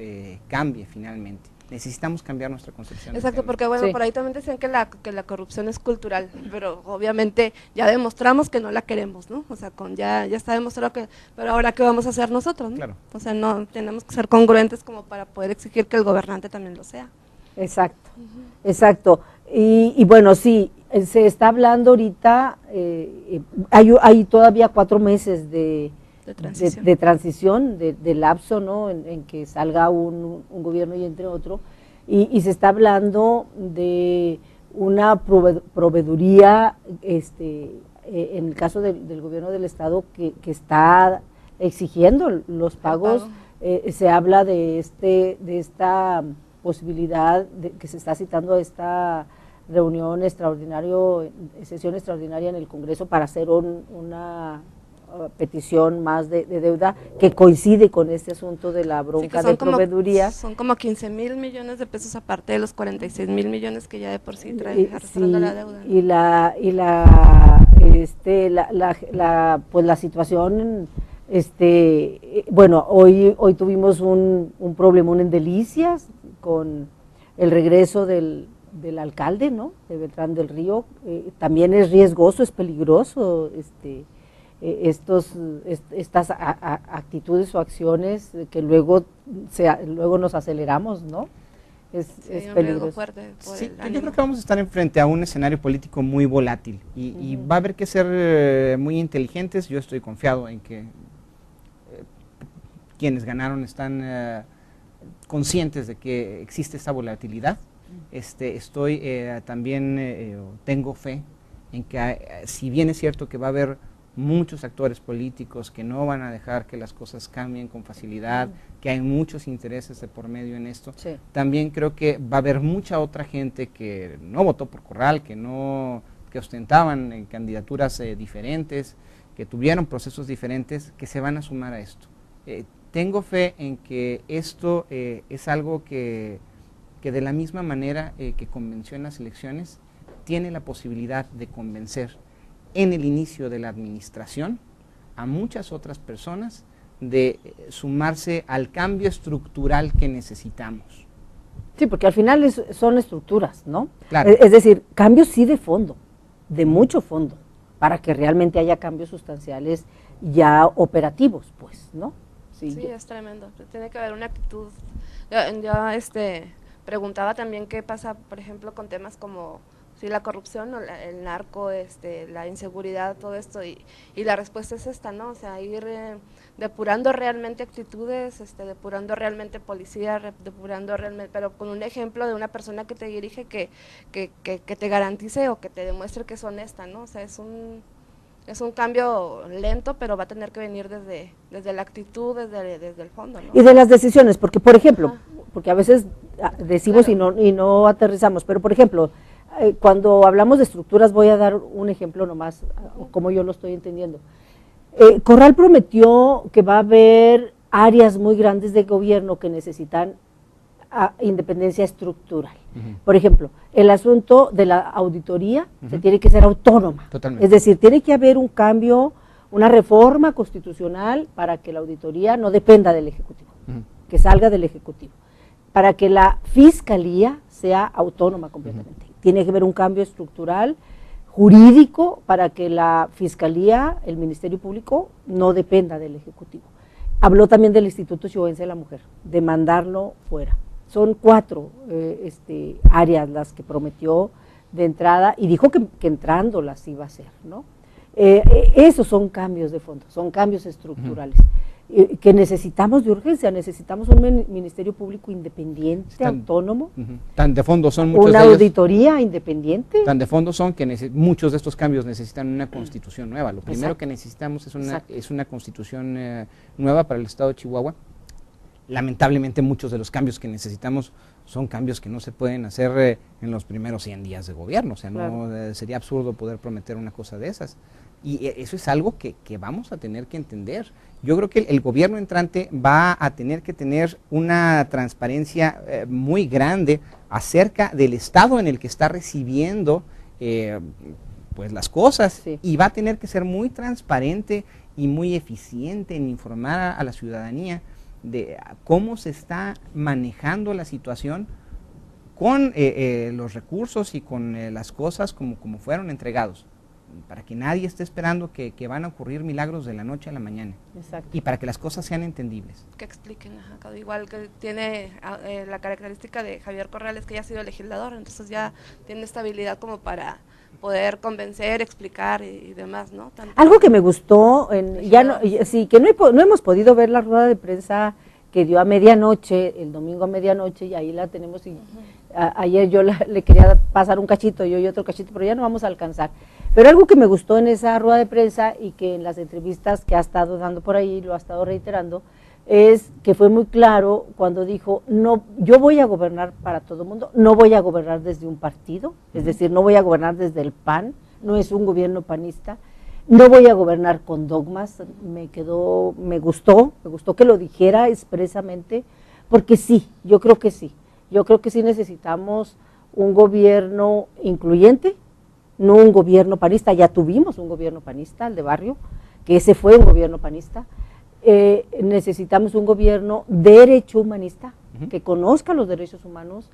cambie finalmente. Necesitamos cambiar nuestra concepción. Exacto, porque bueno, por ahí también decían que la corrupción es cultural, pero obviamente ya demostramos que no la queremos, ¿no? O sea, ya está demostrado que, pero ahora ¿qué vamos a hacer nosotros, no? Claro. O sea, no tenemos que ser congruentes como para poder exigir que el gobernante también lo sea. Exacto, exacto. Y bueno, sí, se está hablando ahorita, hay todavía 4 meses de transición, de lapso, ¿no? En que salga un gobierno y entre otro, y se está hablando de una proveeduría, en el caso del gobierno del estado, que está exigiendo los pagos. Se habla de esta posibilidad que se está citando a esta reunión sesión extraordinaria en el Congreso para hacer una petición más de deuda que coincide con este asunto de la bronca de proveeduría. Son como 15,000 millones de pesos aparte de los 46,000 millones que ya de por sí trae arrastrando la deuda, ¿no? Pues la situación, bueno, hoy tuvimos un problemón en Delicias con el regreso del alcalde, ¿no? De Beltrán del Río. También es riesgoso, es peligroso, estas actitudes o acciones que luego nos aceleramos, ¿no? Es peligroso. Fuerte por sí, yo creo que vamos a estar frente a un escenario político muy volátil y va a haber que ser muy inteligentes. Yo estoy confiado en que quienes ganaron están conscientes de que existe esta volatilidad. Estoy también, tengo fe en que si bien es cierto que va a haber muchos actores políticos que no van a dejar que las cosas cambien con facilidad, que hay muchos intereses de por medio en esto, sí. También creo que va a haber mucha otra gente que no votó por Corral, que ostentaban en candidaturas diferentes, que tuvieron procesos diferentes, que se van a sumar a esto. Tengo fe en que esto es algo que de la misma manera que convenció en las elecciones, tiene la posibilidad de convencer en el inicio de la administración a muchas otras personas de sumarse al cambio estructural que necesitamos. Sí, porque al final son estructuras, ¿no? Claro. Es decir, cambios sí de fondo, de mucho fondo, para que realmente haya cambios sustanciales ya operativos, pues, ¿no? Sí, es tremendo. Tiene que haber una actitud. Yo preguntaba también qué pasa, por ejemplo, con temas como la corrupción, o el narco, la inseguridad, todo esto, y la respuesta es esta, ¿no? O sea, ir depurando realmente actitudes, depurando realmente policía, depurando realmente, pero con un ejemplo de una persona que te dirige que te garantice o que te demuestre que es honesta, ¿no? O sea, es un cambio lento, pero va a tener que venir desde la actitud, desde el fondo, ¿no? Y de las decisiones, porque por ejemplo, porque a veces decimos claro. y no aterrizamos, pero por ejemplo, cuando hablamos de estructuras, voy a dar un ejemplo nomás, como yo lo estoy entendiendo. Corral prometió que va a haber áreas muy grandes de gobierno que necesitan independencia estructural. Por ejemplo, el asunto de la auditoría se tiene que ser autónoma. Totalmente. Es decir, tiene que haber un cambio, una reforma constitucional para que la auditoría no dependa del Ejecutivo, que salga del Ejecutivo, para que la Fiscalía sea autónoma completamente. Tiene que haber un cambio estructural, jurídico, para que la Fiscalía, el Ministerio Público, no dependa del Ejecutivo. Habló también del Instituto Chihuahuense de la Mujer, de mandarlo fuera. Son 4 áreas las que prometió de entrada y dijo que entrando las iba a hacer, ¿no? Esos son cambios de fondo, son cambios estructurales. Que necesitamos de urgencia, necesitamos un Ministerio Público independiente, autónomo. Tan de fondo son muchos una de ellos, auditoría independiente. Tan de fondo son que muchos de estos cambios necesitan una constitución nueva. Lo primero Exacto. que necesitamos es una constitución nueva para el estado de Chihuahua. Lamentablemente muchos de los cambios que necesitamos son cambios que no se pueden hacer en los primeros 100 días de gobierno, o sea, claro. Sería absurdo poder prometer una cosa de esas. Y eso es algo que vamos a tener que entender. Yo creo que el gobierno entrante va a tener que tener una transparencia muy grande acerca del estado en el que está recibiendo pues las cosas, sí, y va a tener que ser muy transparente y muy eficiente en informar a la ciudadanía de cómo se está manejando la situación con los recursos y con las cosas como fueron entregados, para que nadie esté esperando que van a ocurrir milagros de la noche a la mañana. Exacto. Y para que las cosas sean entendibles. Que expliquen, ajá, igual que tiene la característica de Javier Corrales, que ya ha sido legislador, entonces ya tiene estabilidad como para poder convencer, explicar y demás, ¿no? Algo que me gustó, sí, que no hemos podido ver la rueda de prensa que dio a medianoche, el domingo a medianoche, y ahí la tenemos, y ayer yo le quería pasar un cachito, yo y otro cachito, pero ya no vamos a alcanzar. Pero algo que me gustó en esa rueda de prensa y que en las entrevistas que ha estado dando por ahí, lo ha estado reiterando, es que fue muy claro cuando dijo, no, yo voy a gobernar para todo el mundo, no voy a gobernar desde un partido, es decir, no voy a gobernar desde el PAN, no es un gobierno panista, no voy a gobernar con dogmas, me gustó que lo dijera expresamente, porque sí, yo creo que sí necesitamos un gobierno incluyente, no un gobierno panista, ya tuvimos un gobierno panista, el de Barrio, que ese fue un gobierno panista. Necesitamos un gobierno derecho humanista, que conozca los derechos humanos,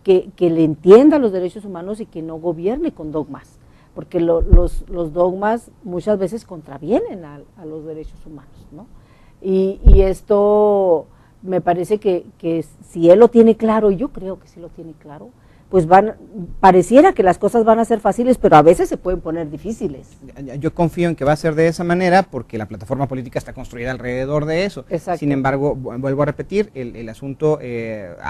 que le entienda los derechos humanos y que no gobierne con dogmas, porque los dogmas muchas veces contravienen a los derechos humanos, ¿no? Y esto me parece que si él lo tiene claro, y yo creo que sí lo tiene claro, pues pareciera que las cosas van a ser fáciles, pero a veces se pueden poner difíciles. Yo confío en que va a ser de esa manera, porque la plataforma política está construida alrededor de eso. Exacto. Sin embargo, vuelvo a repetir, el asunto,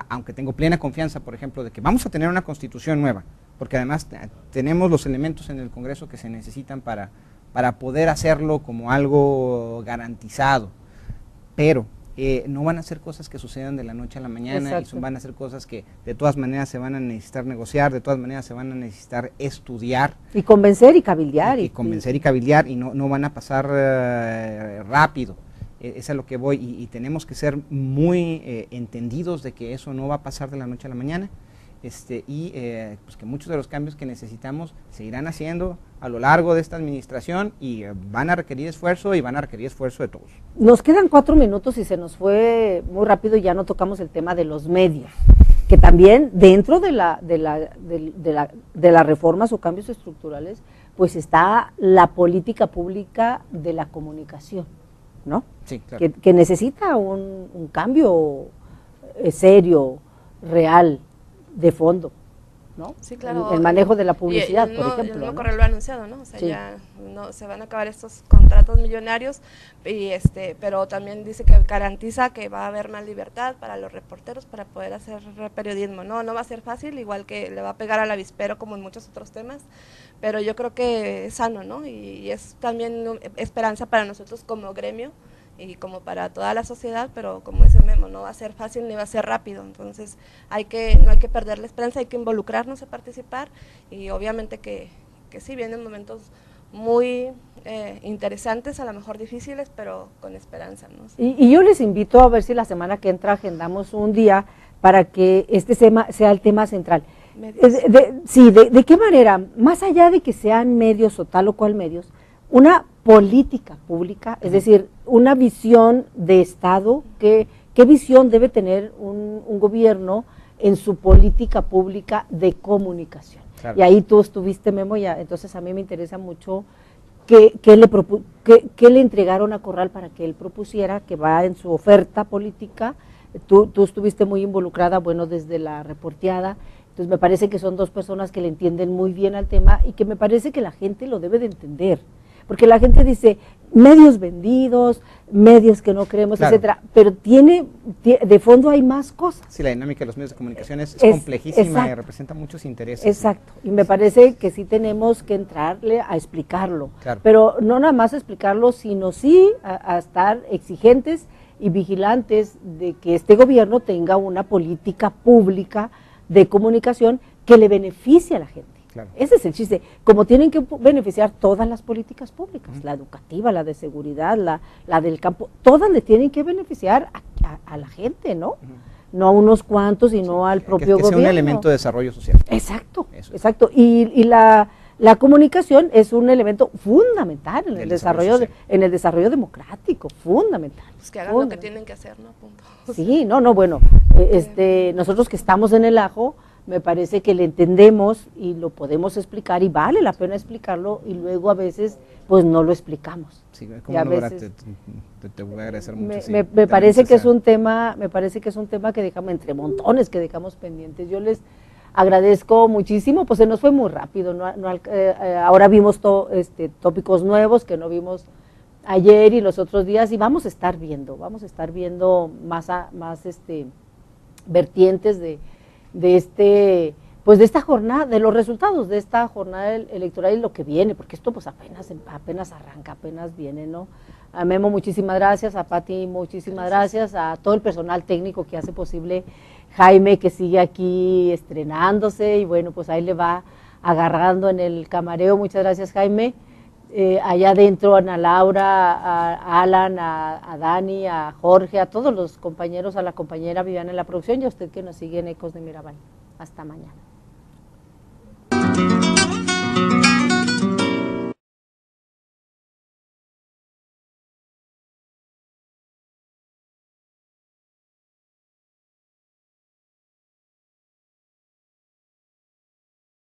aunque tengo plena confianza, por ejemplo, de que vamos a tener una constitución nueva, porque además tenemos los elementos en el Congreso que se necesitan para poder hacerlo como algo garantizado, pero no van a ser cosas que sucedan de la noche a la mañana. Exacto. Y van a ser cosas que de todas maneras se van a necesitar negociar, de todas maneras se van a necesitar estudiar. Y convencer y cabildear. Y convencer y cabildear, y no van a pasar rápido. Es a lo que voy, y tenemos que ser muy entendidos de que eso no va a pasar de la noche a la mañana, pues que muchos de los cambios que necesitamos se irán haciendo a lo largo de esta administración y van a requerir esfuerzo, y van a requerir esfuerzo de todos. Nos quedan 4 minutos y se nos fue muy rápido, y ya no tocamos el tema de los medios, que también dentro de las reformas o cambios estructurales, pues está la política pública de la comunicación, ¿no? Sí, claro. Que necesita un cambio serio, real, de fondo, ¿no? Sí, claro. El manejo de la publicidad, por ejemplo. El nuevo correo lo ha anunciado, ¿no? O sea, sí, ya no se van a acabar estos contratos millonarios, y pero también dice que garantiza que va a haber más libertad para los reporteros para poder hacer periodismo. No va a ser fácil, igual que le va a pegar al avispero como en muchos otros temas, pero yo creo que es sano, ¿no? Y es también esperanza para nosotros como gremio y como para toda la sociedad, pero como dice Memo, no va a ser fácil ni va a ser rápido, entonces no hay que perder la esperanza, hay que involucrarnos a participar, y obviamente que sí, vienen momentos muy interesantes, a lo mejor difíciles, pero con esperanza, ¿no? Y yo les invito a ver si la semana que entra agendamos un día para que este tema sea el tema central. ¿De qué manera? Más allá de que sean medios o tal o cual medios, una política pública, es decir, una visión de Estado, ¿qué visión debe tener un gobierno en su política pública de comunicación? Claro. Y ahí tú estuviste, Memo, ya, entonces a mí me interesa mucho qué le entregaron a Corral para que él propusiera, que va en su oferta política. Tú estuviste muy involucrada, bueno, desde la reporteada. Entonces me parece que son dos personas que le entienden muy bien al tema, y que me parece que la gente lo debe de entender. Porque la gente dice, medios vendidos, medios que no creemos, claro, etcétera, pero de fondo hay más cosas. Sí, la dinámica de los medios de comunicación es complejísima, exacto, y representa muchos intereses. Exacto, y me parece que sí tenemos que entrarle a explicarlo, claro, pero no nada más explicarlo, sino sí a estar exigentes y vigilantes de que este gobierno tenga una política pública de comunicación que le beneficie a la gente. Claro. Ese es el chiste. Como tienen que beneficiar todas las políticas públicas, la educativa, la de seguridad, la del campo, todas le tienen que beneficiar a la gente, ¿no? No a unos cuantos, sino al propio que gobierno. sea un elemento de desarrollo social. Exacto, Eso. exacto. Y la comunicación es un elemento fundamental en el desarrollo democrático, fundamental. Pues que hagan lo que tienen que hacer, ¿no? Punto. Sí, bueno, nosotros que estamos en el ajo, me parece que le entendemos y lo podemos explicar y vale la pena explicarlo y luego a veces pues no lo explicamos. Sí, ¿cómo lograste? Te voy a agradecer mucho. Me parece que es un tema, que dejamos entre montones que dejamos pendientes. Yo les agradezco muchísimo, pues se nos fue muy rápido, ahora vimos tópicos nuevos que no vimos ayer y los otros días y vamos a estar viendo más vertientes de esta jornada, de los resultados de esta jornada electoral y lo que viene, porque esto pues apenas arranca, apenas viene, ¿no? A Memo, muchísimas gracias, a Pati, muchísimas gracias, a todo el personal técnico que hace posible, Jaime, que sigue aquí estrenándose, y bueno, pues ahí le va agarrando en el camareo, muchas gracias, Jaime. Allá adentro, a Ana Laura, a Alan, a Dani, a Jorge, a todos los compañeros, a la compañera Viviana en la producción y a usted que nos sigue en Ecos de Mirabal. Hasta mañana.